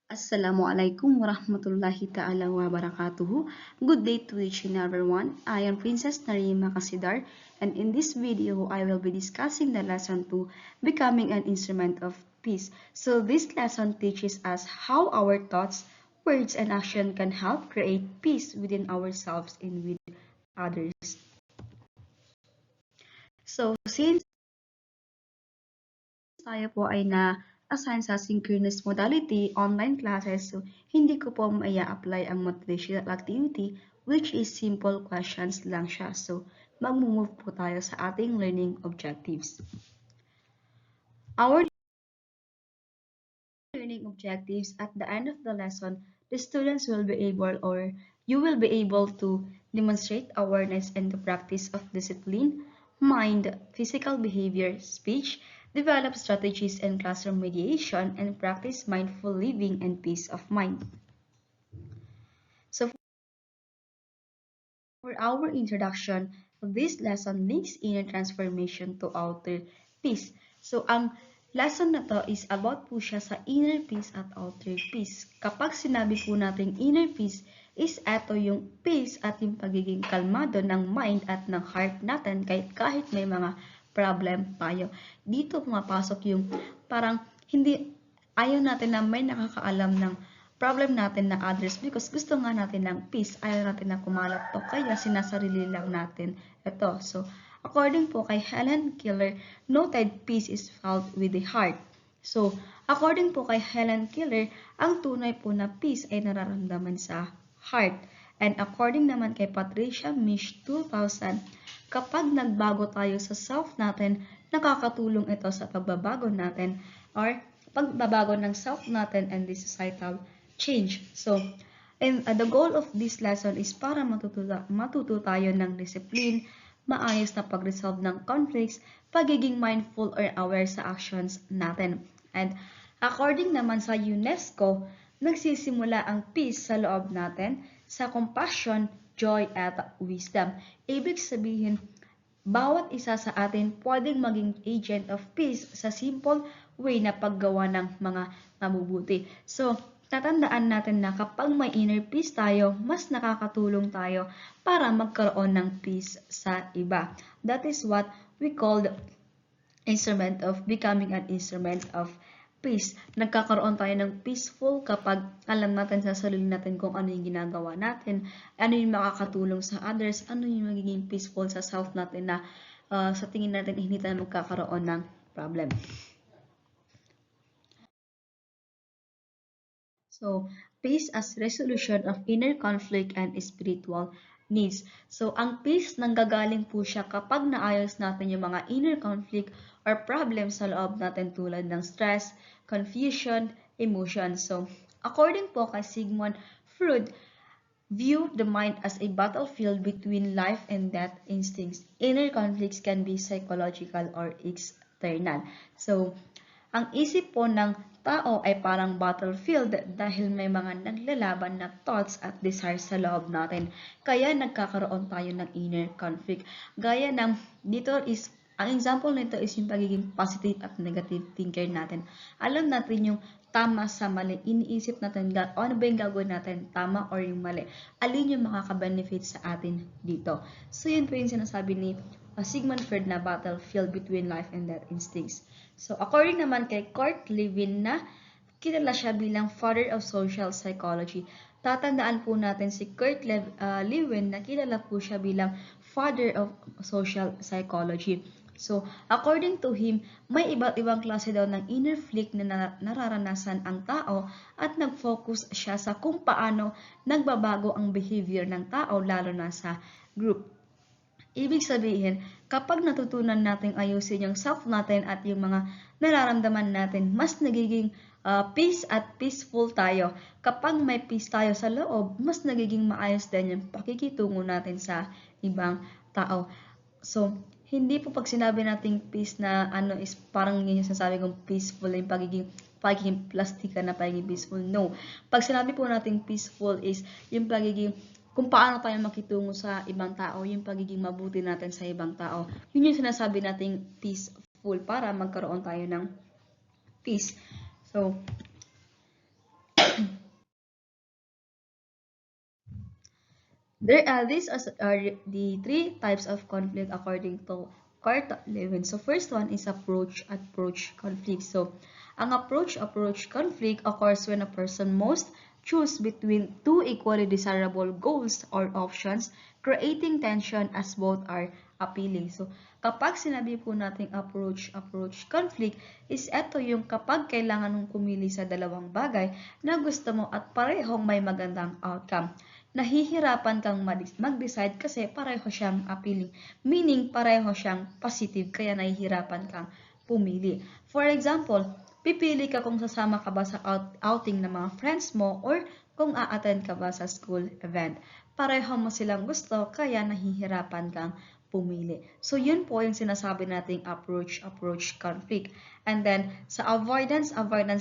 Assalamualaikum warahmatullahi ta'ala wabarakatuh. Good day to each and everyone. I am Princess Narima Kasidar, and in this video, I will be discussing the lesson 2, Becoming an Instrument of Peace. So this lesson teaches us how our thoughts, words, and action can help create peace within ourselves and with others. So since tayo po ay na-assign sa synchronous modality, online classes, so hindi ko po maia-apply ang motivational activity, which is simple questions lang siya. So, mag-move po tayo sa ating learning objectives. Our learning objectives at the end of the lesson, the students will be able or you will be able to demonstrate awareness and the practice of discipline, mind, physical behavior, speech, develop strategies in classroom mediation, and practice mindful living and peace of mind. So for our introduction, this lesson links inner transformation to outer peace. So, ang lesson na to is about po siya sa inner peace at outer peace. Kapag sinabi po natin inner peace, is eto yung peace at yung pagiging kalmado ng mind at ng heart natin kahit may mga problem tayo. Dito pumapasok yung parang hindi ayaw natin na may nakakaalam ng problem natin na others because gusto nga natin ng peace, ayaw natin na kumalat to, kaya sinasarili lang natin ito. So, according po kay Helen Keller, noted peace is felt with the heart. So, according po kay Helen Keller, ang tunay po na peace ay nararamdaman sa heart. And according naman kay Patricia Misch 2000, kapag nagbago tayo sa self natin, nakakatulong ito sa pagbabago natin or pagbabago ng self natin and the societal change. So, and the goal of this lesson is para matuto tayo ng discipline, maayos na pag-resolve ng conflicts, pagiging mindful or aware sa actions natin. And according naman sa UNESCO, nagsisimula ang peace sa loob natin sa compassion, joy, at wisdom. Ibig sabihin, bawat isa sa atin pwedeng maging agent of peace sa simple way na paggawa ng mga mabubuti. So, tatandaan natin na kapag may inner peace tayo, mas nakakatulong tayo para magkaroon ng peace sa iba. That is what we call the instrument of becoming an instrument of peace. Nagkakaroon tayo ng peaceful kapag alam natin sa sarili natin kung ano yung ginagawa natin, ano yung makakatulong sa others, ano yung magiging peaceful sa self natin na sa tingin natin hindi tayo magkakaroon ng problem. So, peace as resolution of inner conflict and spiritual needs. So, ang peace nanggagaling po siya kapag naayos natin yung mga inner conflict or problems sa loob natin tulad ng stress, confusion, emotion. So, according po kay Sigmund Freud, view the mind as a battlefield between life and death instincts. Inner conflicts can be psychological or external. So, ang isip po ng tao ay parang battlefield dahil may mga naglalaban na thoughts at desires sa loob natin. Kaya nagkakaroon tayo ng inner conflict. Gaya ng dito is, ang example nito is yung pagiging positive at negative thinker natin. Alam natin yung tama sa mali. Iniisip natin, ano ba yung gagawin natin, tama or yung mali. Alin yung makaka-benefit sa atin dito. So yun po yung sinasabi ni Sigmund Freud na battlefield between life and death instincts. So, according naman kay Kurt Lewin na kilala siya bilang father of social psychology. Tatandaan po natin si Kurt Lewin na kilala po siya bilang father of social psychology. So, according to him, may iba't ibang klase daw ng inner conflict na nararanasan ang tao at nag-focus siya sa kung paano nagbabago ang behavior ng tao lalo na sa group. Ibig sabihin, kapag natutunan natin ayusin yung self natin at yung mga nararamdaman natin, mas nagiging peace at peaceful tayo. Kapag may peace tayo sa loob, mas nagiging maayos din yung pakikitungo natin sa ibang tao. So, hindi po pag sinabi nating peace na ano is parang yun yung sinasabi kong peaceful, yung pagiging plastika na pagiging peaceful. No. Pag sinabi po nating peaceful is yung pagiging kung paano tayo makitungo sa ibang tao, yung pagiging mabuti natin sa ibang tao. Yun yung sinasabi nating peaceful para magkaroon tayo ng peace. So, Are the three types of conflict according to Carta Lewin. So first one is approach conflict. So ang approach conflict occurs when a person must choose between two equally desirable goals or options, creating tension as both are appealing. So kapag sinabi po nating approach conflict is eto yung kapag kailangan mong pumili sa dalawang bagay na gusto mo at parehong may magandang outcome, nahihirapan kang mag-decide kasi pareho siyang appealing. Meaning, pareho siyang positive, kaya nahihirapan kang pumili. For example, pipili ka kung sasama ka ba sa outing ng mga friends mo or kung a-attend ka ba sa school event. Pareho mo silang gusto, kaya nahihirapan kang pumili. So, yun po yung sinasabi nating approach conflict. And then, sa avoidance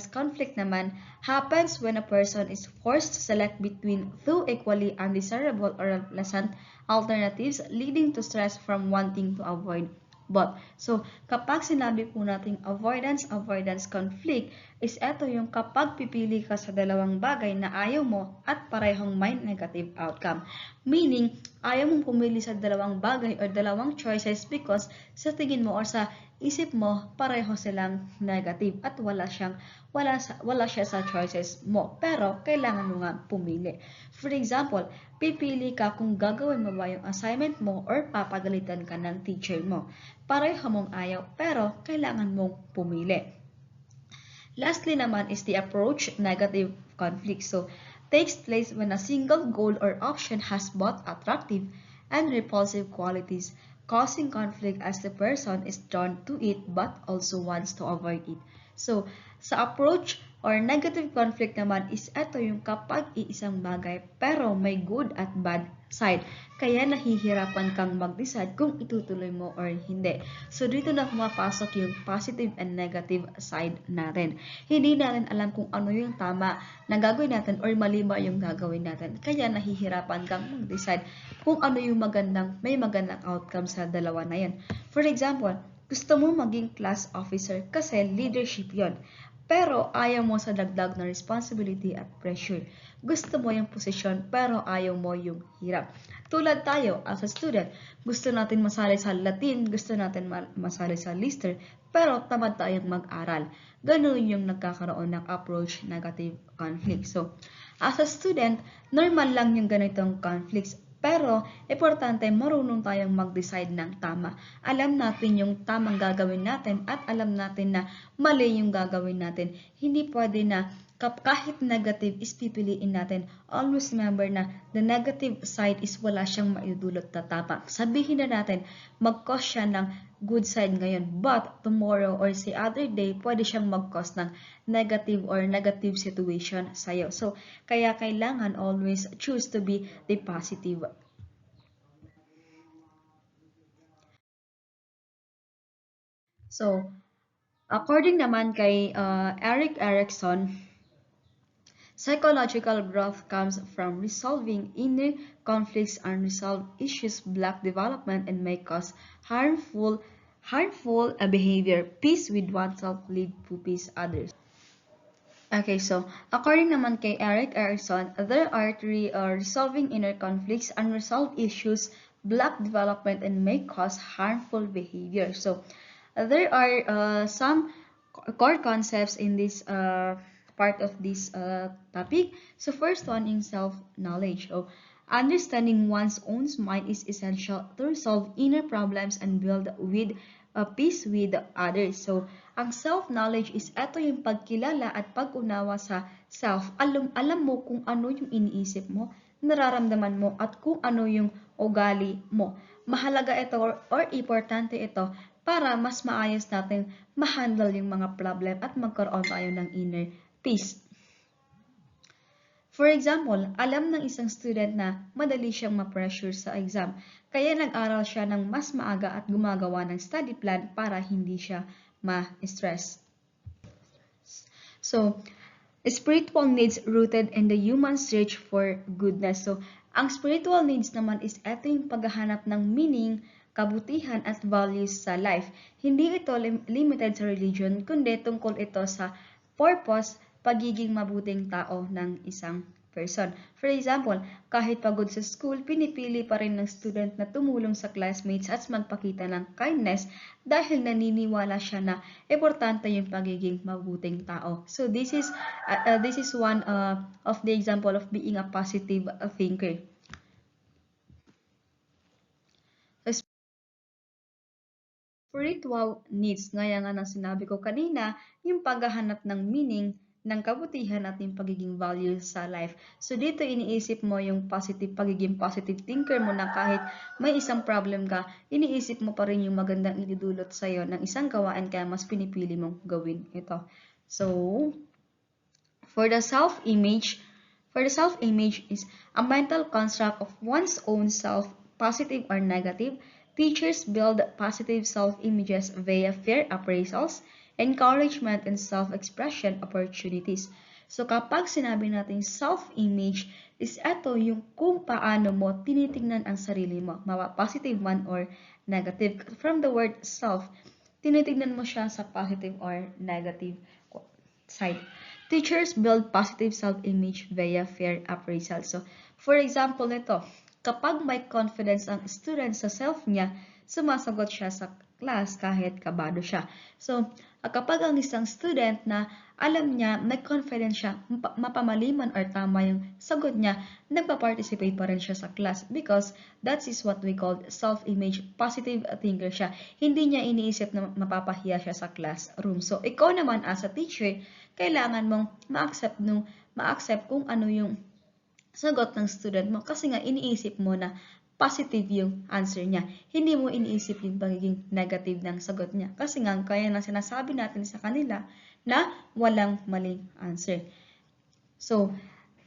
conflict naman happens when a person is forced to select between two equally undesirable or unpleasant alternatives, leading to stress from wanting to avoid both. So, kapag sinabi po nating avoidance conflict, is eto yung kapag pipili ka sa dalawang bagay na ayaw mo at parehong may negative outcome. Meaning, ayaw mong pumili sa dalawang bagay or dalawang choices because sa tingin mo or sa isip mo, pareho silang negative at wala siya sa choices mo. Pero, kailangan mo nga pumili. For example, pipili ka kung gagawin mo ba yung assignment mo or papagalitan ka ng teacher mo. Pareho mong ayaw, pero kailangan mong pumili. Lastly naman is the approach negative conflict. So, takes place when a single goal or option has both attractive and repulsive qualities, causing conflict as the person is drawn to it but also wants to avoid it. So, sa approach or negative conflict naman is ito yung kapag iisang bagay pero may good at bad side. Kaya nahihirapan kang mag-decide kung itutuloy mo or hindi. So, dito na pumapasok yung positive and negative side natin. Hindi natin alam kung ano yung tama na gagawin natin or mali ba yung gagawin natin. Kaya nahihirapan kang mag-decide kung ano yung may magandang outcome sa dalawa na yan. For example, gusto mo maging class officer kasi leadership yon. Pero ayaw mo sa dagdag na responsibility at pressure. Gusto mo yung posisyon pero ayaw mo yung hirap. Tulad tayo as a student, gusto natin masali sa Latin, gusto natin masali sa Lister, pero tamad tayong mag-aral. Ganun yung nagkakaroon ng approach negative conflict. So, as a student, normal lang yung ganitong conflicts. Pero, importante marunong tayong mag-decide ng tama. Alam natin yung tamang gagawin natin at alam natin na mali yung gagawin natin. Hindi pwede na kahit negative is pipiliin natin. Always remember na the negative side is wala siyang maidulot na tama. Sabihin na natin, mag-cause siya ng good side ngayon. But tomorrow or say other day, pwede siyang mag-cause ng negative situation sa'yo. So, kaya kailangan always choose to be the positive. So, according naman kay Erik Erikson, psychological growth comes from resolving inner conflicts, unresolved issues block development and may cause harmful behavior. Peace with oneself lead to peace others. Okay, so according naman kay Erik Erikson, there are three resolving inner conflicts, unresolved issues, block development, and may cause harmful behavior. So there are some core concepts in this part of this topic. So first one in self-knowledge. So understanding one's own mind is essential to resolve inner problems and build with peace with others. So ang self-knowledge is ito yung pagkilala at pag-unawa sa self. Alam mo kung ano yung iniisip mo, nararamdaman mo, at kung ano yung ugali mo. Mahalaga ito or importante ito para mas maayos natin ma-handle yung mga problem at magkaroon tayo ng inner peace. For example, alam ng isang student na madali siyang ma-pressure sa exam, kaya nag-aral siya ng mas maaga at gumagawa ng study plan para hindi siya ma-stress. So, spiritual needs rooted in the human search for goodness. So, ang spiritual needs naman is ito yung paghahanap ng meaning, kabutihan at values sa life. Hindi ito limited sa religion, kundi tungkol ito sa purpose, pagiging mabuting tao ng isang person. For example, kahit pagod sa school, pinipili pa rin ng student na tumulong sa classmates at magpakita ng kindness dahil naniniwala siya na importante yung pagiging mabuting tao. So this is one of the example of being a positive thinker. Spiritual needs, gaya nga ng sinabi ko kanina, yung paghahanap ng meaning, ng kabutihan at yung pagiging value sa life. So dito iniisip mo yung pagiging positive thinker mo na kahit may isang problem ka, iniisip mo pa rin yung magandang idudulot sa'yo ng isang gawain kaya mas pinipili mong gawin ito. So, for the self-image is a mental construct of one's own self, positive or negative. Teachers build positive self-images via fair appraisals, encouragement, and self-expression opportunities. So kapag sinabi natin self-image, is ito yung kung paano mo tinitingnan ang sarili mo, positive man or negative. From the word self, tinitingnan mo siya sa positive or negative side. Teachers build positive self-image via fair appraisal. So, for example nito, kapag may confidence ang student sa self niya, sumasagot siya sa class kahit kabado siya. So, kapag ang isang student na alam niya, may confidence siya, mapamaliman or tama yung sagot niya, nagpa-participate pa rin siya sa class because that is what we call self-image, positive thinker siya. Hindi niya iniisip na mapapahiya siya sa classroom. So, ikaw naman as a teacher, kailangan mong ma-accept kung ano yung sagot ng student mo kasi nga iniisip mo na positive yung answer niya. Hindi mo iniisip yung pagiging negative ng sagot niya. Kasi nga, kaya na sinasabi natin sa kanila na walang maling answer. So,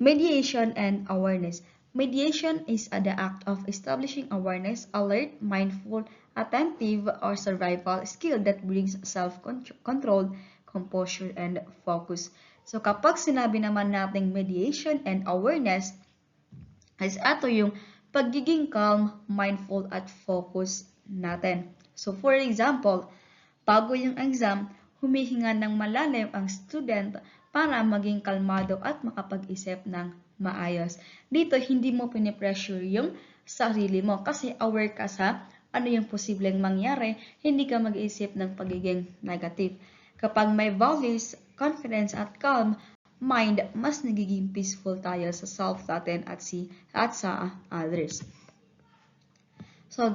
mediation and awareness. Mediation is the act of establishing awareness, alert, mindful, attentive, or survival skill that brings self-control, composure, and focus. So, kapag sinabi naman natin mediation and awareness, is ito yung pagiging calm, mindful, at focus natin. So, for example, bago yung exam, humihinga ng malalim ang student para maging kalmado at makapag-isip ng maayos. Dito, hindi mo pinipressure yung sarili mo kasi aware ka sa ano yung posibleng mangyari, hindi ka mag-isip ng pagiging negative. Kapag may values, confidence at calm mind, mas nagiging peaceful tayo sa self natin at sa others. So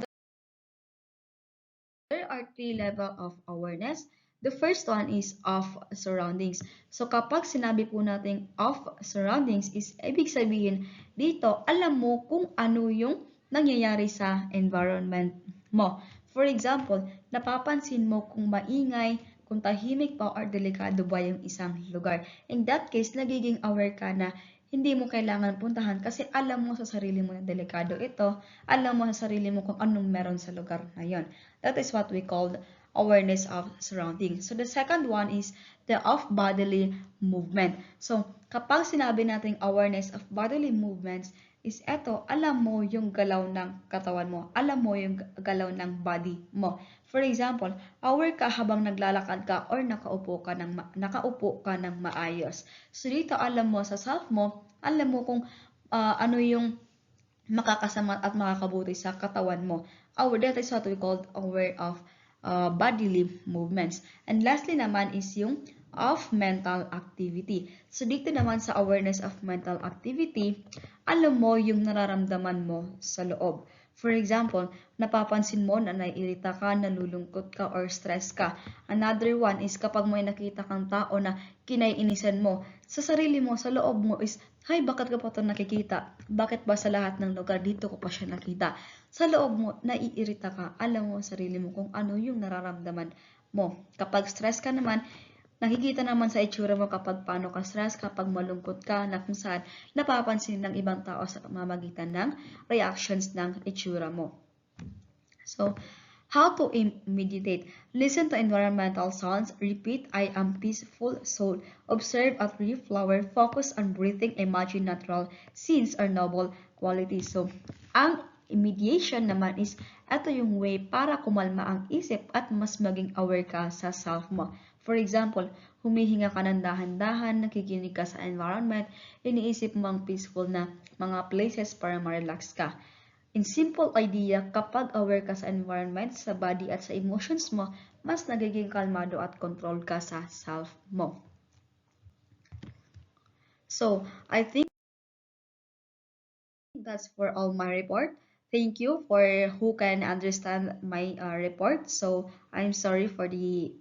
there are 3 levels of awareness. The first one is of surroundings. So kapag sinabi po natin of surroundings is ibig sabihin dito alam mo kung ano yung nangyayari sa environment mo. For example, napapansin mo kung maingay, kung tahimik pa or delikado ba yung isang lugar. In that case, nagiging aware ka na hindi mo kailangan puntahan kasi alam mo sa sarili mo na delikado ito, alam mo sa sarili mo kung anong meron sa lugar na yon. That is what we call awareness of surroundings. So the second one is the of bodily movement. So kapag sinabi natin awareness of bodily movements, is eto, alam mo yung galaw ng katawan mo. Alam mo yung galaw ng body mo. For example, aware ka habang naglalakad ka or nakaupo ka ng maayos. So dito alam mo sa self mo, alam mo kung ano yung makakasama at makakabuti sa katawan mo. That is what we call aware of bodily movements. And lastly naman is yung of mental activity. So dito naman sa awareness of mental activity, alam mo yung nararamdaman mo sa loob. For example, napapansin mo na naiirita ka, nalulungkot ka, or stress ka. Another one is kapag may nakita kang tao na kinaiinisan mo, sa sarili mo, sa loob mo is, hay, bakit ka pa ito nakikita? Bakit ba sa lahat ng lugar dito ko pa siya nakita? Sa loob mo, naiirita ka, alam mo sa sarili mo kung ano yung nararamdaman mo. Kapag stress ka naman, nakikita naman sa itsura mo kapag paano ka stress, kapag malungkot ka, na kung saan napapansin ng ibang tao sa pamamagitan ng reactions ng itsura mo. So, how to meditate? Listen to environmental sounds. Repeat, I am peaceful soul. Observe a tree, flower. Focus on breathing. Imagine natural scenes or noble qualities. So, ang mediation naman is ito yung way para kumalma ang isip at mas maging aware ka sa self mo. For example, humihinga ka ng dahan-dahan, nakikinig ka sa environment, iniisip mo ang peaceful na mga places para ma-relax ka. In simple idea, kapag aware ka sa environment, sa body at sa emotions mo, mas nagiging kalmado at control ka sa self mo. So, I think that's for all my report. Thank you for who can understand my report. So, I'm sorry for the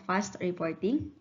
fast reporting.